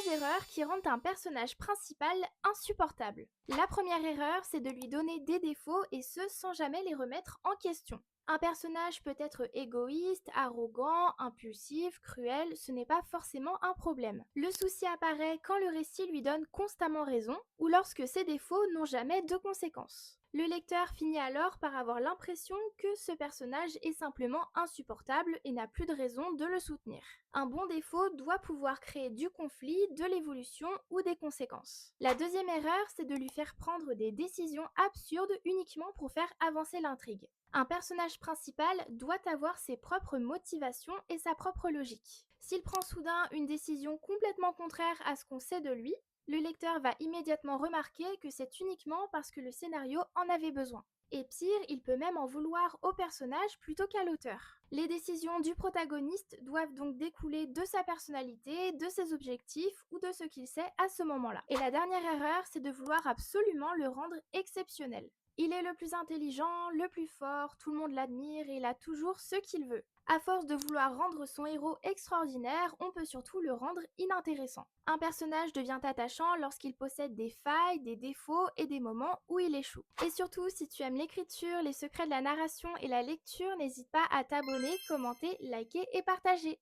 erreurs qui rendent un personnage principal insupportable. La première erreur, c'est de lui donner des défauts et ce sans jamais les remettre en question. Un personnage peut être égoïste, arrogant, impulsif, cruel, ce n'est pas forcément un problème. Le souci apparaît quand le récit lui donne constamment raison ou lorsque ses défauts n'ont jamais de conséquences. Le lecteur finit alors par avoir l'impression que ce personnage est simplement insupportable et n'a plus de raison de le soutenir. Un bon défaut doit pouvoir créer du conflit, de l'évolution ou des conséquences. La deuxième erreur, c'est de lui faire prendre des décisions absurdes uniquement pour faire avancer l'intrigue. Un personnage principal doit avoir ses propres motivations et sa propre logique. S'il prend soudain une décision complètement contraire à ce qu'on sait de lui, le lecteur va immédiatement remarquer que c'est uniquement parce que le scénario en avait besoin. Et pire, il peut même en vouloir au personnage plutôt qu'à l'auteur. Les décisions du protagoniste doivent donc découler de sa personnalité, de ses objectifs ou de ce qu'il sait à ce moment-là. Et la dernière erreur, c'est de vouloir absolument le rendre exceptionnel. Il est le plus intelligent, le plus fort, tout le monde l'admire et il a toujours ce qu'il veut. À force de vouloir rendre son héros extraordinaire, on peut surtout le rendre inintéressant. Un personnage devient attachant lorsqu'il possède des failles, des défauts et des moments où il échoue. Et surtout, si tu aimes l'écriture, les secrets de la narration et la lecture, n'hésite pas à t'abonner, commenter, liker et partager.